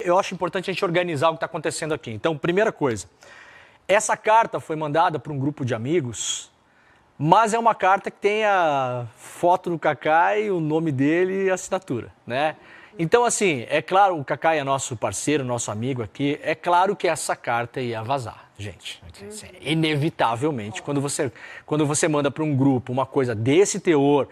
Eu acho importante a gente organizar o que está acontecendo aqui. Então, primeira coisa, essa carta foi mandada para um grupo de amigos, mas é uma carta que tem a foto do Kaká e o nome dele e a assinatura, né? Então, assim, é claro, o Kaká é nosso parceiro, nosso amigo aqui, é claro que essa carta ia vazar, gente. Inevitavelmente, quando você manda para um grupo uma coisa desse teor,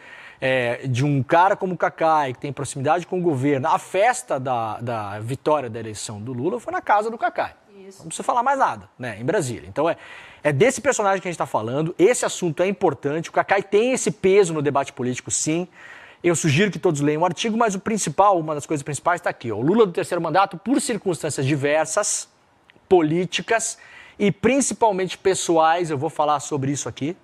de um cara como o Kaká, que tem proximidade com o governo, a festa da vitória da eleição do Lula foi na casa do Kaká. Isso. Não precisa falar mais nada, né, em Brasília. Então é desse personagem que a gente está falando, esse assunto é importante, o Kaká tem esse peso no debate político, sim. Eu sugiro que todos leiam o artigo, mas o principal, uma das coisas principais está aqui. O Lula do terceiro mandato, por circunstâncias diversas, políticas e principalmente pessoais, eu vou falar sobre isso aqui,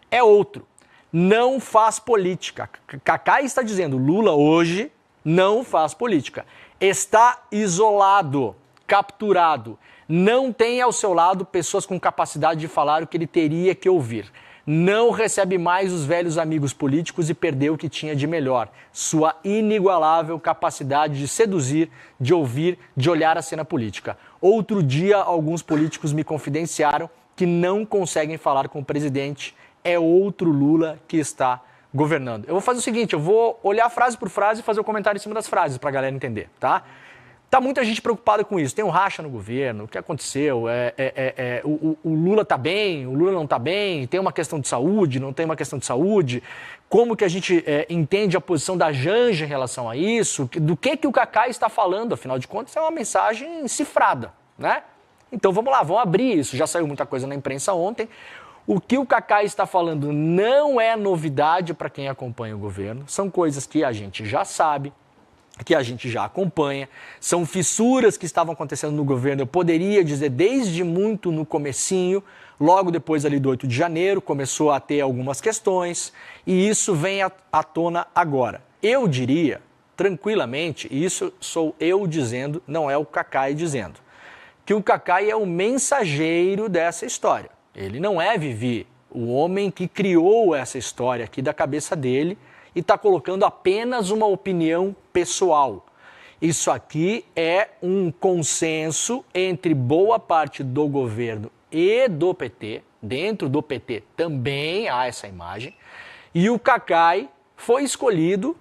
é outro. Não faz política. Kaká está dizendo, Lula hoje não faz política. Está isolado, capturado. Não tem ao seu lado pessoas com capacidade de falar o que ele teria que ouvir. Não recebe mais os velhos amigos políticos e perdeu o que tinha de melhor. Sua inigualável capacidade de seduzir, de ouvir, de olhar a cena política. Outro dia, alguns políticos me confidenciaram que não conseguem falar com o presidente. É outro Lula que está governando. Eu vou fazer o seguinte, eu vou olhar frase por frase e fazer o comentário em cima das frases para a galera entender, tá? Tá muita gente preocupada com isso. Tem um racha no governo, o que aconteceu? O Lula tá bem, o Lula não tá bem, tem uma questão de saúde, não tem uma questão de saúde. Como que a gente entende a posição da Janja em relação a isso? Do que o Kaká está falando? Afinal de contas, é uma mensagem cifrada, né? Então vamos lá, vamos abrir isso. Já saiu muita coisa na imprensa ontem. O que o Kaká está falando não é novidade para quem acompanha o governo. São coisas que a gente já sabe, que a gente já acompanha, são fissuras que estavam acontecendo no governo, eu poderia dizer desde muito no comecinho, logo depois ali do 8 de janeiro, começou a ter algumas questões, e isso vem à tona agora. Eu diria, tranquilamente, e isso sou eu dizendo, não é o Kaká dizendo, que o Kaká é o mensageiro dessa história. Ele não é Vivi, o homem que criou essa história aqui da cabeça dele, e está colocando apenas uma opinião pessoal. Isso aqui é um consenso entre boa parte do governo e do PT. Dentro do PT também há essa imagem. E o Kaká foi escolhido,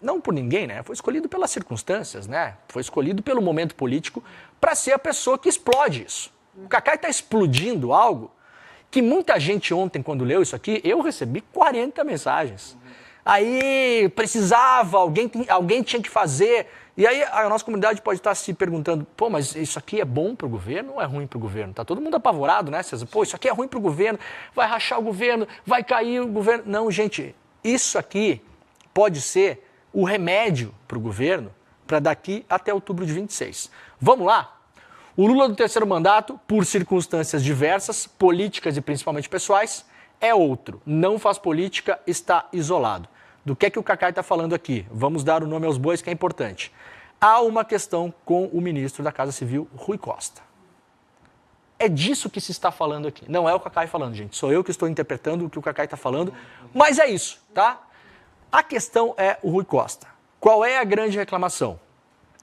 não por ninguém, né? Foi escolhido pelas circunstâncias, né? Foi escolhido pelo momento político para ser a pessoa que explode isso. O Kaká está explodindo algo que muita gente ontem, quando leu isso aqui, eu recebi 40 mensagens. Aí precisava, alguém tinha que fazer. E aí a nossa comunidade pode estar se perguntando, pô, mas isso aqui é bom para o governo ou é ruim para o governo? Tá todo mundo apavorado, né, César? Pô, isso aqui é ruim para o governo, vai rachar o governo, vai cair o governo. Não, gente, isso aqui pode ser o remédio para o governo para daqui até outubro de 26. Vamos lá? O Lula do terceiro mandato, por circunstâncias diversas, políticas e principalmente pessoais, é outro. Não faz política, está isolado. Do que o Kaká está falando aqui? Vamos dar o nome aos bois, que é importante. Há uma questão com o ministro da Casa Civil, Rui Costa. É disso que se está falando aqui. Não é o Kaká falando, gente. Sou eu que estou interpretando o que o Kaká está falando. Mas é isso, tá? A questão é o Rui Costa. Qual é a grande reclamação?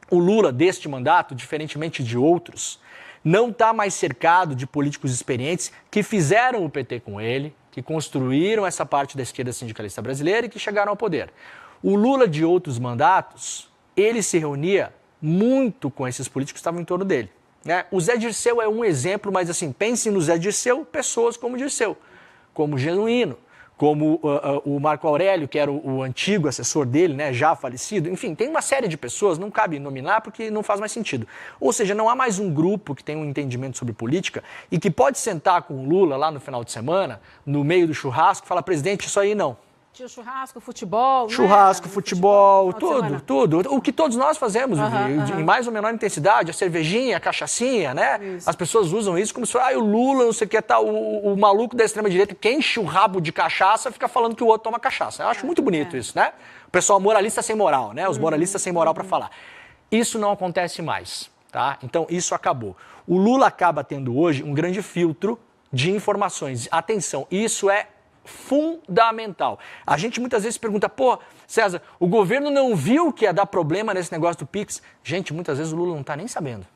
O Lula, deste mandato, diferentemente de outros, não está mais cercado de políticos experientes que fizeram o PT com ele, que construíram essa parte da esquerda sindicalista brasileira e que chegaram ao poder. O Lula de outros mandatos, ele se reunia muito com esses políticos que estavam em torno dele, né? O Zé Dirceu é um exemplo, mas assim, pense no Zé Dirceu, pessoas como Dirceu, como Genuíno, como o Marco Aurélio, que era o antigo assessor dele, né, já falecido. Enfim, tem uma série de pessoas, não cabe nominar porque não faz mais sentido. Ou seja, não há mais um grupo que tem um entendimento sobre política e que pode sentar com o Lula lá no final de semana, no meio do churrasco, e falar, presidente, isso aí não. Tinha churrasco, futebol, churrasco, né? Futebol, tudo. O que todos nós fazemos, em mais ou menor intensidade, a cervejinha, a cachaçinha, né? Isso. As pessoas usam isso como se fosse, o Lula, não sei o que, tá, o maluco da extrema-direita que enche o rabo de cachaça fica falando que o outro toma cachaça. Eu acho muito bonito isso, né? O pessoal moralista sem moral, né? Os moralistas sem moral para falar. Isso não acontece mais, tá? Então, isso acabou. O Lula acaba tendo hoje um grande filtro de informações. Atenção, isso é fundamental. A gente muitas vezes pergunta, pô, César, o governo não viu que ia dar problema nesse negócio do Pix? Gente, muitas vezes o Lula não está nem sabendo,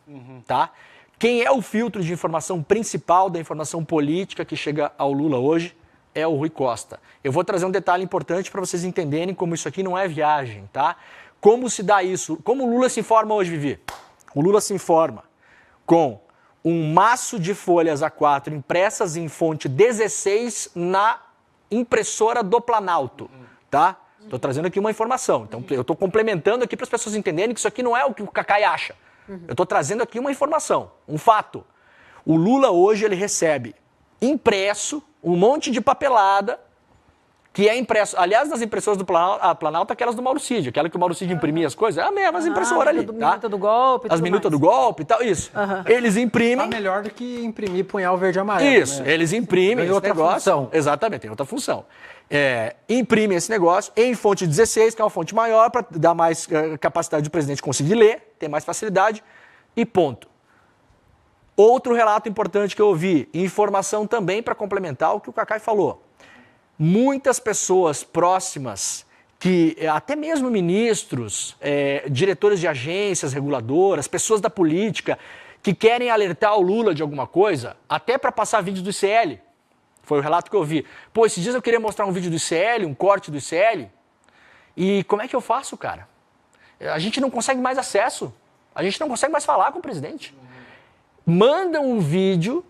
tá? Quem é o filtro de informação principal da informação política que chega ao Lula hoje é o Rui Costa. Eu vou trazer um detalhe importante para vocês entenderem como isso aqui não é viagem, tá? Como se dá isso? Como o Lula se informa hoje, Vivi? O Lula se informa com um maço de folhas A4 impressas em fonte 16 na impressora do Planalto, tá? Estou trazendo aqui uma informação. Então, eu estou complementando aqui para as pessoas entenderem que isso aqui não é o que o Cacai acha. Eu estou trazendo aqui uma informação, um fato. O Lula hoje ele recebe impresso um monte de papelada que é impresso. Aliás, nas impressoras do Planalto, aquelas do Mauro Cid, aquela que o Mauro Cid imprimia as coisas, é a mesma, as impressoras ali. Tá? Minuta do golpe. As minutas do golpe e tal, isso. Eles imprimem. Tá melhor do que imprimir punhal verde e amarelo. Isso, né? Eles imprimem esse outra negócio. Função. Exatamente, tem outra função. Imprimem esse negócio em fonte 16, que é uma fonte maior, para dar mais capacidade do presidente conseguir ler, ter mais facilidade, e ponto. Outro relato importante que eu ouvi, informação também para complementar o que o Cacai falou. Muitas pessoas próximas, que até mesmo ministros, diretores de agências reguladoras, pessoas da política, que querem alertar o Lula de alguma coisa, até para passar vídeos do ICL. Foi o relato que eu vi. Pô, esses dias eu queria mostrar um vídeo do ICL, um corte do ICL, e como é que eu faço, cara? A gente não consegue mais acesso, a gente não consegue mais falar com o presidente. Mandam um vídeo,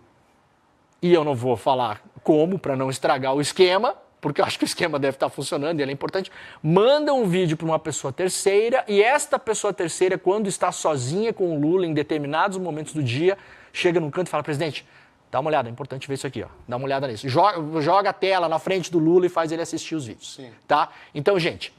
e eu não vou falar como, para não estragar o esquema, porque eu acho que o esquema deve estar funcionando e ele é importante. Manda um vídeo para uma pessoa terceira, e esta pessoa terceira, quando está sozinha com o Lula em determinados momentos do dia, chega num canto e fala, presidente, dá uma olhada, é importante ver isso aqui, ó. Dá uma olhada nisso. Joga a tela na frente do Lula e faz ele assistir os vídeos. Sim. Tá? Então, gente,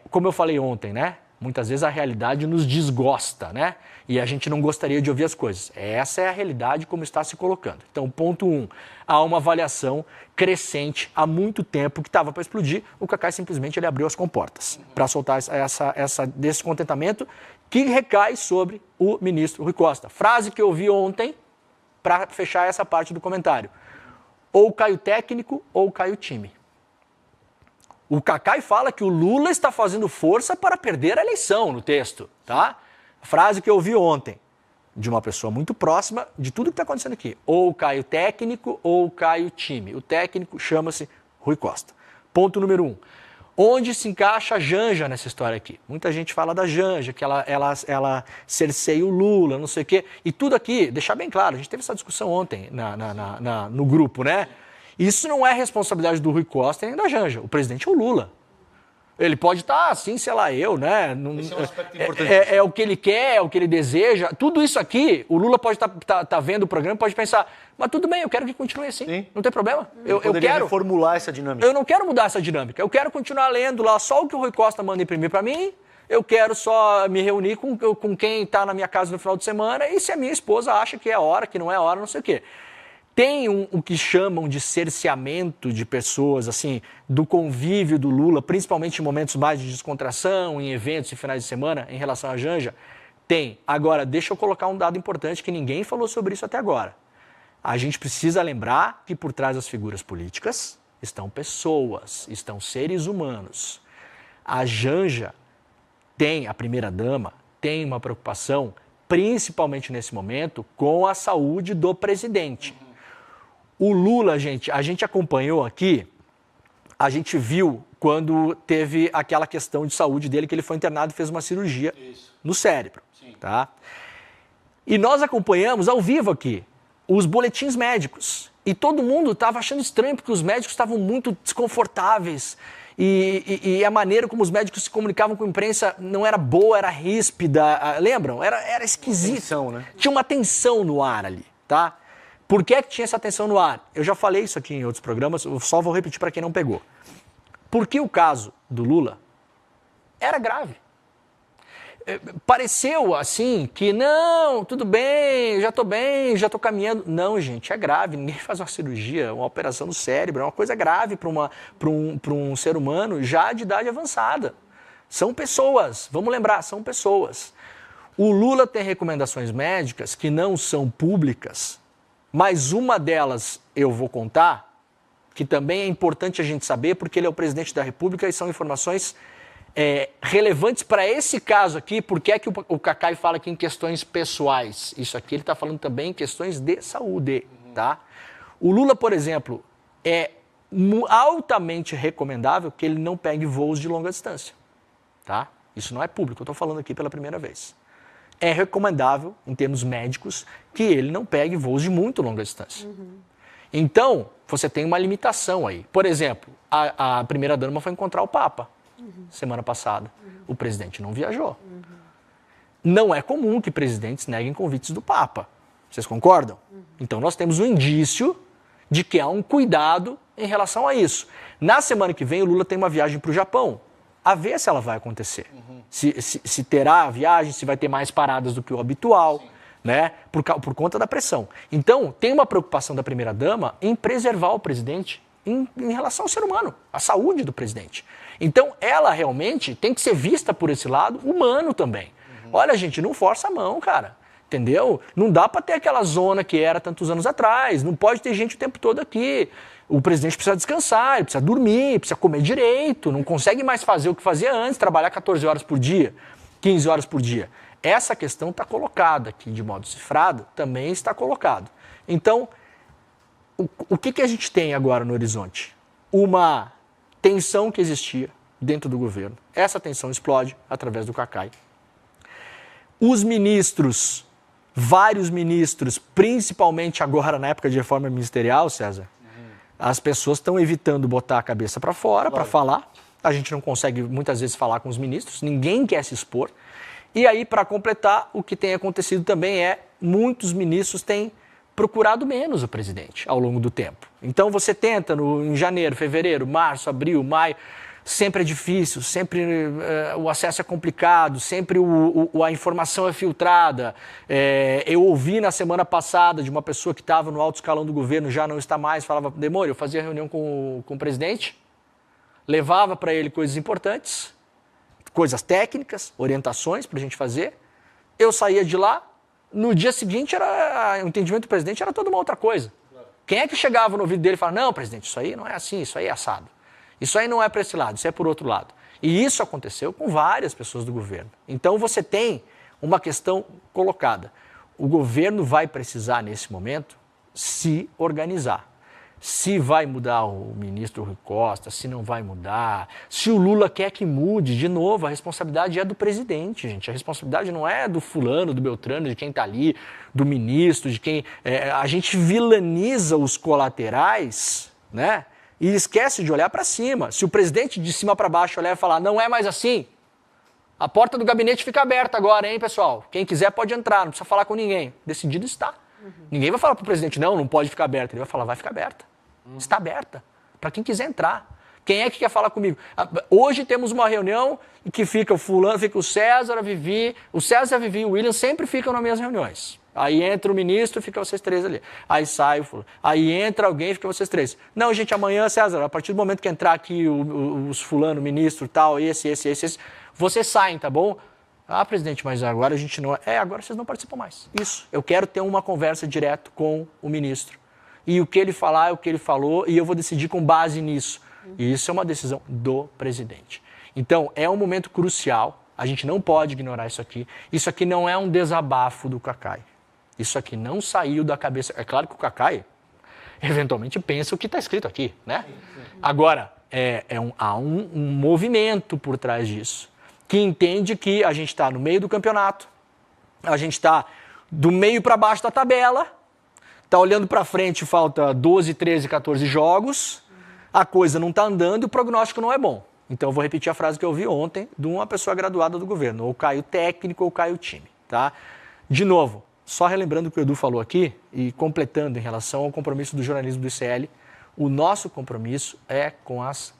como eu falei ontem, né? Muitas vezes a realidade nos desgosta, né? E a gente não gostaria de ouvir as coisas. Essa é a realidade como está se colocando. Então, ponto 1, há uma avaliação crescente há muito tempo que estava para explodir. O Cacai simplesmente ele abriu as comportas para soltar essa descontentamento que recai sobre o ministro Rui Costa. Frase que eu vi ontem para fechar essa parte do comentário. Ou cai o técnico ou cai o time. O Cacai fala que o Lula está fazendo força para perder a eleição no texto, tá? A frase que eu ouvi ontem, de uma pessoa muito próxima de tudo que está acontecendo aqui. Ou cai o técnico ou cai o time. O técnico chama-se Rui Costa. Ponto número 1. Onde se encaixa a Janja nessa história aqui? Muita gente fala da Janja, que ela cerceia o Lula, não sei o quê. E tudo aqui, deixar bem claro, a gente teve essa discussão ontem no grupo, né? Isso não é responsabilidade do Rui Costa nem da Janja. O presidente é o Lula. Ele pode estar assim, sei lá, Esse é um aspecto importante. É o que ele quer, é o que ele deseja. Tudo isso aqui, o Lula pode estar vendo o programa, pode pensar, mas tudo bem, eu quero que continue assim. Sim. Não tem problema. Eu quero reformular essa dinâmica. Eu não quero mudar essa dinâmica. Eu quero continuar lendo lá só o que o Rui Costa manda imprimir para mim. Eu quero só me reunir com quem está na minha casa no final de semana. E se a minha esposa acha que é hora, que não é hora, não sei o quê. Tem o que chamam de cerceamento de pessoas, assim, do convívio do Lula, principalmente em momentos mais de descontração, em eventos e finais de semana, em relação à Janja? Tem. Agora, deixa eu colocar um dado importante que ninguém falou sobre isso até agora. A gente precisa lembrar que por trás das figuras políticas estão pessoas, estão seres humanos. A Janja a primeira-dama, tem uma preocupação, principalmente nesse momento, com a saúde do presidente. O Lula, a gente acompanhou aqui, a gente viu quando teve aquela questão de saúde dele, que ele foi internado e fez uma cirurgia no cérebro. Sim. Tá? E nós acompanhamos ao vivo aqui os boletins médicos. E todo mundo estava achando estranho, porque os médicos estavam muito desconfortáveis. E a maneira como os médicos se comunicavam com a imprensa não era boa, era ríspida. Lembram? Era esquisito. Tensão, né? Tinha uma tensão no ar ali, tá? Por que tinha essa tensão no ar? Eu já falei isso aqui em outros programas, eu só vou repetir para quem não pegou. Porque o caso do Lula era grave. Pareceu assim que não, tudo bem, já estou caminhando. Não, gente, é grave. Ninguém faz uma cirurgia, uma operação no cérebro, é uma coisa grave para um ser humano já de idade avançada. São pessoas, vamos lembrar, são pessoas. O Lula tem recomendações médicas que não são públicas, mas uma delas eu vou contar, que também é importante a gente saber, porque ele é o presidente da República e são informações relevantes para esse caso aqui. Porque é que o Cacai fala aqui em questões pessoais? Isso aqui ele está falando também em questões de saúde, tá? O Lula, por exemplo, é altamente recomendável que ele não pegue voos de longa distância, tá? Isso não é público, eu estou falando aqui pela primeira vez. É recomendável, em termos médicos, que ele não pegue voos de muito longa distância. Então, você tem uma limitação aí. Por exemplo, a primeira-dama foi encontrar o Papa semana passada. O presidente não viajou. Não é comum que presidentes neguem convites do Papa. Vocês concordam? Então, nós temos um indício de que há um cuidado em relação a isso. Na semana que vem, o Lula tem uma viagem para o Japão. A ver se ela vai acontecer. Se terá a viagem, se vai ter mais paradas do que o habitual, né? Por conta da pressão. Então, tem uma preocupação da primeira-dama em preservar o presidente em relação ao ser humano, a saúde do presidente. Então, ela realmente tem que ser vista por esse lado humano também. Olha, gente, não força a mão, cara. Entendeu? Não dá para ter aquela zona que era tantos anos atrás. Não pode ter gente o tempo todo aqui. O presidente precisa descansar, ele precisa dormir, precisa comer direito, não consegue mais fazer o que fazia antes, trabalhar 14 horas por dia, 15 horas por dia. Essa questão está colocada aqui de modo cifrado, também está colocado. Então, o que a gente tem agora no horizonte? Uma tensão que existia dentro do governo. Essa tensão explode através do Cacai. Os ministros, vários ministros, principalmente agora na época de reforma ministerial, César, as pessoas estão evitando botar a cabeça para fora para falar. A gente não consegue muitas vezes falar com os ministros, ninguém quer se expor. E aí, para completar, o que tem acontecido também é muitos ministros têm procurado menos o presidente ao longo do tempo. Então você tenta em janeiro, fevereiro, março, abril, maio, sempre é difícil, sempre o acesso é complicado, sempre a informação é filtrada. Eu ouvi na semana passada de uma pessoa que estava no alto escalão do governo, já não está mais, falava, Demônio, eu fazia reunião com o presidente, levava para ele coisas importantes, coisas técnicas, orientações para a gente fazer, eu saía de lá, no dia seguinte o entendimento do presidente era toda uma outra coisa. Quem é que chegava no ouvido dele e falava, não, presidente, isso aí não é assim, isso aí é assado. Isso aí não é para esse lado, isso é por outro lado. E isso aconteceu com várias pessoas do governo. Então você tem uma questão colocada. O governo vai precisar, nesse momento, se organizar. Se vai mudar o ministro Rui Costa, se não vai mudar, se o Lula quer que mude, de novo, a responsabilidade é do presidente, gente. A responsabilidade não é do fulano, do Beltrano, de quem está ali, do ministro, de quem... a gente vilaniza os colaterais, né? E esquece de olhar para cima. Se o presidente de cima para baixo olhar e falar, não é mais assim, a porta do gabinete fica aberta agora, hein, pessoal? Quem quiser pode entrar, não precisa falar com ninguém. Decidido está. Ninguém vai falar para o presidente, não pode ficar aberta. Ele vai falar, vai ficar aberta. Está aberta. Para quem quiser entrar. Quem é que quer falar comigo? Hoje temos uma reunião em que fica o fulano, fica o César, a Vivi. O César, a Vivi e o William sempre ficam nas minhas reuniões. Aí entra o ministro, fica vocês três ali. Aí sai o fulano. Aí entra alguém, fica vocês três. Não, gente, amanhã, César, a partir do momento que entrar aqui os fulano, ministro, tal, esse, vocês saem, tá bom? Ah, presidente, mas agora a gente não... agora vocês não participam mais. Isso. Eu quero ter uma conversa direto com o ministro. E o que ele falar é o que ele falou e eu vou decidir com base nisso. E isso é uma decisão do presidente. Então, é um momento crucial. A gente não pode ignorar isso aqui. Isso aqui não é um desabafo do Cacai. Isso aqui não saiu da cabeça... É claro que o Cacai, eventualmente, pensa o que está escrito aqui, né? Agora, há um movimento por trás disso, que entende que a gente está no meio do campeonato, a gente está do meio para baixo da tabela, está olhando para frente, falta 12, 13, 14 jogos, a coisa não está andando e o prognóstico não é bom. Então eu vou repetir a frase que eu ouvi ontem de uma pessoa graduada do governo, ou cai o técnico ou cai o time, tá? De novo, só relembrando o que o Edu falou aqui e completando em relação ao compromisso do jornalismo do ICL, o nosso compromisso é com as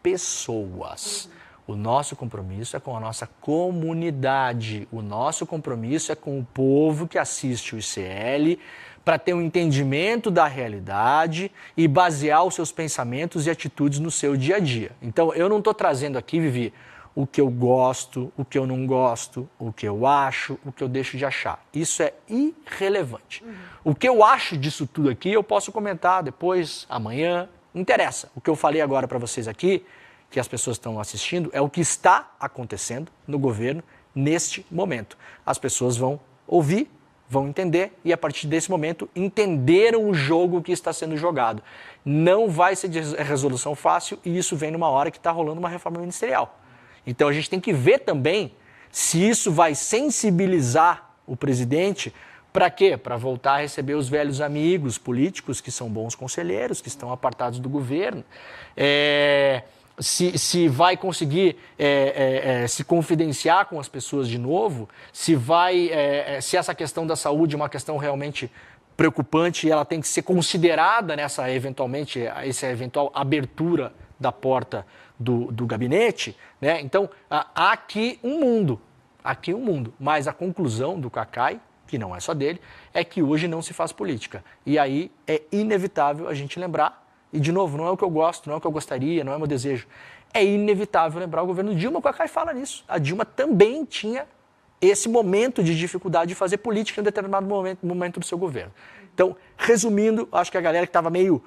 pessoas. O nosso compromisso é com a nossa comunidade. O nosso compromisso é com o povo que assiste o ICL para ter um entendimento da realidade e basear os seus pensamentos e atitudes no seu dia a dia. Então, eu não estou trazendo aqui, Vivi, o que eu gosto, o que eu não gosto, o que eu acho, o que eu deixo de achar. Isso é irrelevante. O que eu acho disso tudo aqui, eu posso comentar depois, amanhã, Não interessa. O que eu falei agora para vocês aqui, que as pessoas estão assistindo, é o que está acontecendo no governo neste momento. As pessoas vão ouvir, vão entender e, a partir desse momento, entenderam o jogo que está sendo jogado. Não vai ser de resolução fácil e isso vem numa hora que está rolando uma reforma ministerial. Então, a gente tem que ver também se isso vai sensibilizar o presidente. Para quê? Para voltar a receber os velhos amigos políticos que são bons conselheiros, que estão apartados do governo. Se vai conseguir se confidenciar com as pessoas de novo, se essa questão da saúde é uma questão realmente preocupante e ela tem que ser considerada essa eventual abertura da porta do gabinete, né? Então, há aqui um mundo, mas a conclusão do Cacai, que não é só dele, é que hoje não se faz política. E aí é inevitável a gente lembrar, e de novo, não é o que eu gosto, não é o que eu gostaria, não é o meu desejo, é inevitável lembrar o governo Dilma. O Cacai fala nisso. A Dilma também tinha esse momento de dificuldade de fazer política em um determinado momento do seu governo. Então, resumindo, acho que a galera que estava meio...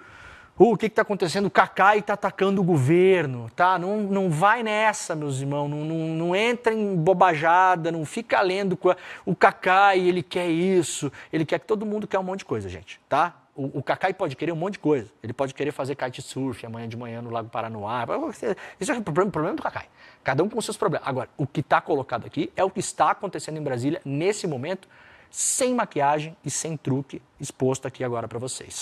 o que está acontecendo? O Cacai está atacando o governo, tá? Não vai nessa, meus irmãos, não entra em bobajada, não fica lendo. O Cacai, ele quer isso, ele quer que todo mundo quer um monte de coisa, gente, tá? O Cacai pode querer um monte de coisa. Ele pode querer fazer kitesurf amanhã de manhã no Lago Paranoá. Isso é o problema do Cacai. Cada um com os seus problemas. Agora, o que está colocado aqui é o que está acontecendo em Brasília nesse momento, sem maquiagem e sem truque, exposto aqui agora para vocês.